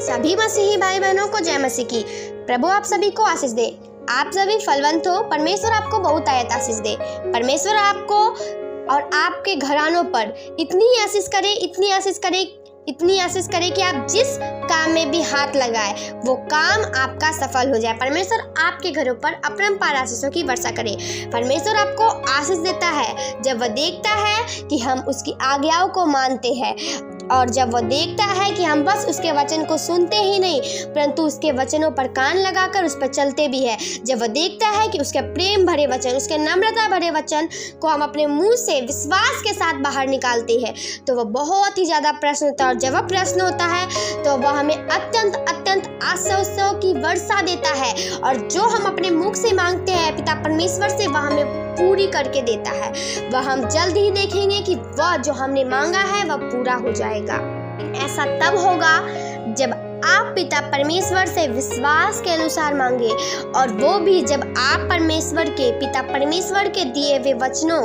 सभी मसीही भाई बहनों को जय मसीह की। प्रभु आप सभी को आशीष दे। आप सभी फलवंत हो। परमेश्वर आपको बहुत आयत आशीष दे। परमेश्वर आपको और आपके घरानों पर इतनी आशीष करे, इतनी आशीष करे, इतनी आशीष करे कि आप जिस काम में भी हाथ लगाए वो काम आपका सफल हो जाए। परमेश्वर आपके घरों पर अपरंपार आशीषों की वर्षा करे। परमेश्वर आपको आशीष देता है जब वह देखता है कि हम उसकी आज्ञाओं को मानते हैं, और जब वह देखता है कि हम बस उसके वचन को सुनते ही नहीं परंतु उसके वचनों पर कान लगाकर उस पर चलते भी है। जब वह देखता है कि उसके प्रेम भरे वचन, उसके नम्रता भरे वचन को हम अपने मुंह से विश्वास के साथ बाहर निकालते हैं, तो वह बहुत ही ज़्यादा प्रश्न होता है। और जब वह प्रश्न होता है तो वह हमें अत्यंत अत्यंत आशीषों की वर्षा देता है, और जो हम अपने मुख से मांगते हैं पिता परमेश्वर से वह हमें पूरी करके देता है। वह हम जल्द ही देखेंगे कि वह जो हमने मांगा है वह पूरा हो जाएगा। ऐसा तब होगा जब आप पिता परमेश्वर से विश्वास के अनुसार मांगे, और वो भी जब आप परमेश्वर के पिता परमेश्वर के दिए हुए वचनों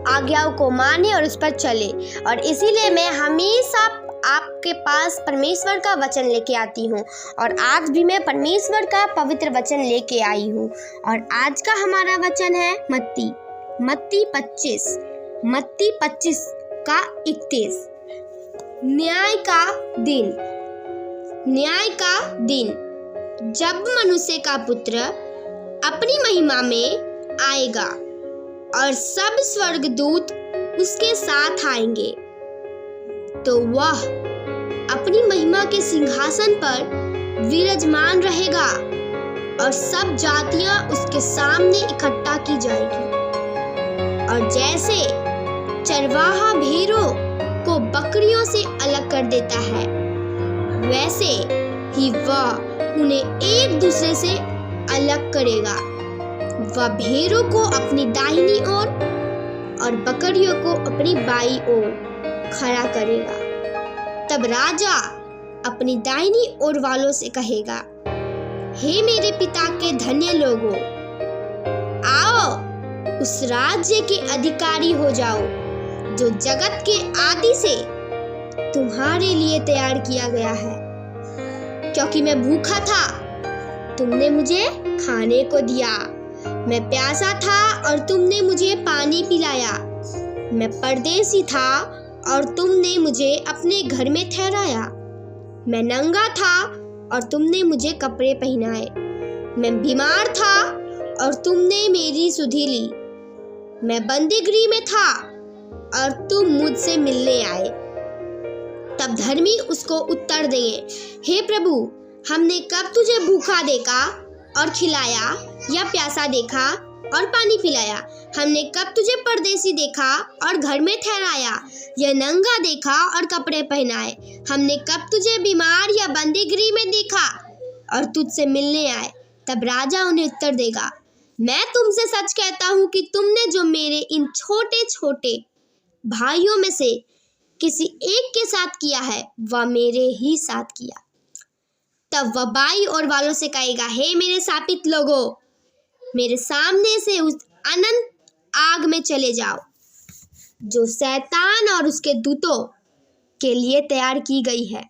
आज्ञाओं को माने और उस पर चले। और इसीलिए मैं हमेशा आपके पास परमेश्वर का वचन लेके आती हूँ, और आज भी मैं परमेश्वर का पवित्र वचन लेके आई हूँ। और आज का हमारा वचन है मत्ती 25 का 31। न्याय का दिन जब मनुष्य का पुत्र अपनी महिमा में आएगा और सब स्वर्गदूत उसके साथ आएंगे, तो वह अपनी महिमा के सिंहासन पर विराजमान रहेगा और सब जातियां उसके सामने इकट्ठा की जाएगी। और जैसे चरवाहा भेड़ों को बकरियों से अलग कर देता है, वैसे ही वह उन्हें एक दूसरे से अलग करेगा। वह भेड़ों को अपनी दाहिनी ओर और बकरियों को अपनी बाईं ओर खड़ा करेगा। तब राजा अपनी दाहिनी ओर वालों से कहेगा, हे मेरे पिता के धन्य लोगों, आओ उस राज्य के अधिकारी हो जाओ जो जगत के आदि से तुम्हारे लिए तैयार किया गया है। क्योंकि मैं भूखा था, तुमने मुझे खाने को दिया, मैं प्यासा था और तुमने मुझे पानी पिलाया, मैं परदेसी था और तुमने मुझे अपने घर में ठहराया, मैं नंगा था और तुमने मुझे कपड़े पहनाए, मैं बीमार था और तुमने मेरी सुधि ली, मैं बंदीगृह में था और तुम मुझसे मिलने आए। तब धर्मी उसको उत्तर देंगे, हे प्रभु, हमने कब तुझे भूखा देखा और खिलाया, या प्यासा देखा और पानी पिलाया? हमने कब तुझे परदेसी देखा और घर में ठहराया, या नंगा देखा और कपड़े पहनाए? हमने कब तुझे बीमार या बंदीगृह में देखा और तुझसे मिलने आए? तब राजा उन्हें उत्तर देगा, मैं तुमसे सच कहता हूँ कि तुमने जो मेरे इन छोटे छोटे भाइयों में से किसी एक के साथ किया है वह मेरे ही साथ किया। तब वह बाईं ओर वालों से कहेगा, हे मेरे शापित लोगों, मेरे सामने से उस अनंत आग में चले जाओ जो शैतान और उसके दूतों के लिए तैयार की गई है।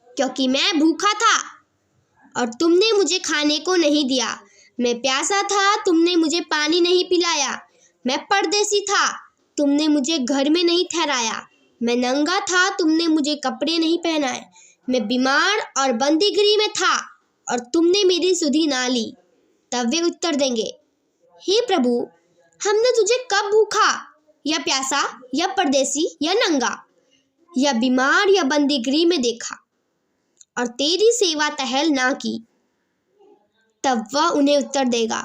क्योंकि मैं भूखा था और तुमने मुझे खाने को नहीं दिया, मैं प्यासा था, तुमने मुझे पानी नहीं पिलाया, मैं परदेसी था, तुमने मुझे घर में नहीं ठहराया, मैं नंगा था, तुमने मुझे कपड़े नहीं पहनाए, मैं बीमार और बंदीगृह में था और तुमने मेरी सुधि ना ली। तब वे उत्तर देंगे, हे प्रभु, हमने तुझे कब भूखा या प्यासा या परदेसी या नंगा या बीमार या बंदीगृह में देखा और तेरी सेवा टहल ना की? तब वह उन्हें उत्तर देगा,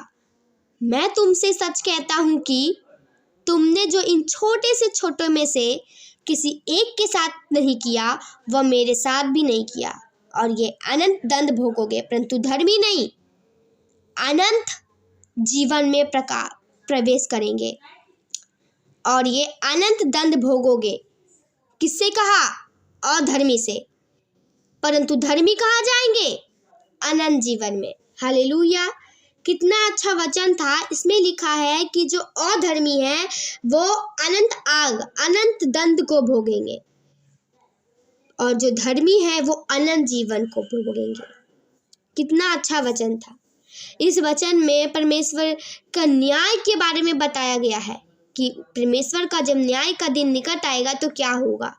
मैं तुमसे सच कहता हूँ कि तुमने जो इन छोटे से छोटों में से किसी एक के साथ नहीं किया वह मेरे साथ भी नहीं किया। और ये अनंत दंड भोगोगे, परंतु धर्मी नहीं, अनंत जीवन में प्रवेश करेंगे। और ये अनंत दंड भोगोगे। किससे कहा? अधर्मी से। परंतु धर्मी कहाँ जाएंगे? अनंत जीवन में। हालेलुया। कितना अच्छा वचन था। इसमें लिखा है कि जो अधर्मी है वो अनंत आग, अनंत दंड को भोगेंगे। और जो धर्मी है वो अनंत जीवन को भोगेंगे। कितना अच्छा वचन था। इस वचन में परमेश्वर का न्याय के बारे में बताया गया है कि परमेश्वर का जब न्याय का दिन निकट आएगा तो क्या होगा।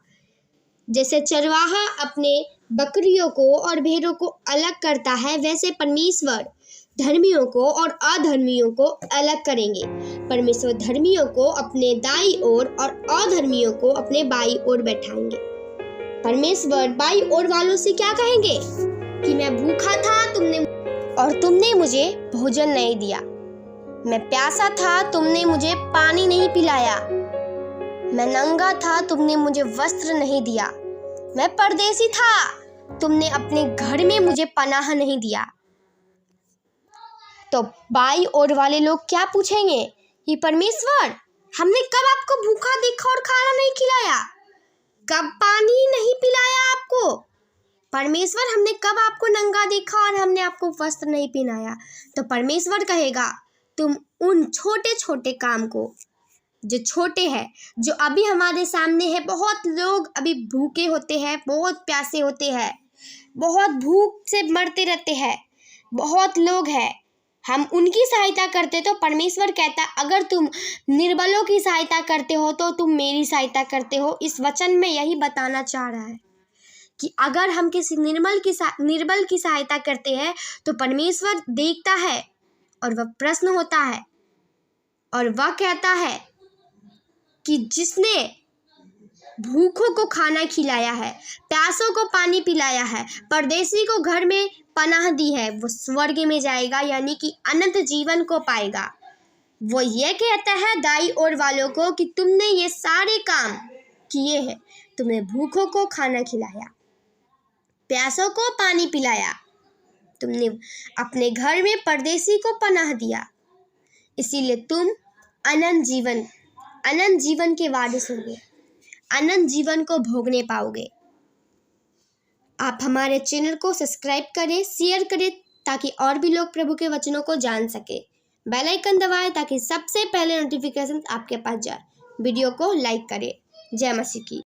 जैसे चरवाहा अपने बकरियों को और भेड़ों को अलग करता है, वैसे परमेश्वर धर्मियों को और अधर्मियों को अलग करेंगे। परमेश्वर धर्मियों को अपने दाई ओर और अधर्मियों को अपने बाई ओर बैठाएंगे। परमेश्वर बाई ओर वालों से क्या कहेंगे कि मैं भूखा था तुमने मुझे भोजन नहीं दिया, मैं प्यासा था तुमने मुझे पानी नहीं पिलाया, मैं नंगा था तुमने मुझे वस्त्र नहीं दिया, मैं परदेसी था तुमने अपने घर में मुझे पनाह नहीं दिया। तो बाई ओर वाले लोग क्या पूछेंगे कि परमेश्वर हमने कब आपको भूखा देखा और खाना नहीं खिलाया, कब पानी नहीं पिलाया आपको, परमेश्वर हमने कब आपको नंगा देखा और हमने आपको वस्त्र नहीं पहनाया। तो परमेश्वर कहेगा तुम उन छोटे छोटे काम को, जो छोटे हैं, जो अभी हमारे सामने है, बहुत लोग अभी भूखे होते हैं, बहुत प्यासे होते हैं, बहुत भूख से मरते रहते हैं, बहुत लोग हैं, हम उनकी सहायता करते तो परमेश्वर कहता अगर तुम निर्बलों की सहायता करते हो तो तुम मेरी सहायता करते हो। इस वचन में यही बताना चाह रहा है कि अगर हम किसी निर्बल की सहायता करते हैं तो परमेश्वर देखता है और वह प्रश्न होता है और वह कहता है कि जिसने भूखों को खाना खिलाया है, प्यासों को पानी पिलाया है, परदेसी को घर में पनाह दी है, वो स्वर्ग में जाएगा, यानी कि अनंत जीवन को पाएगा। वो ये कहता है दाई ओर वालों को कि तुमने ये सारे काम किए हैं, तुमने भूखों को खाना खिलाया, प्यासों को पानी पिलाया, तुमने अपने घर में परदेसी को पनाह दिया, इसीलिए तुम अनंत जीवन के वारिस होगे, अनंत जीवन को भोगने पाओगे। आप हमारे चैनल को सब्सक्राइब करें, शेयर करें ताकि और भी लोग प्रभु के वचनों को जान सके। बेल आइकन दबाएं ताकि सबसे पहले नोटिफिकेशन आपके पास जाए। वीडियो को लाइक करें। जय मसीह की।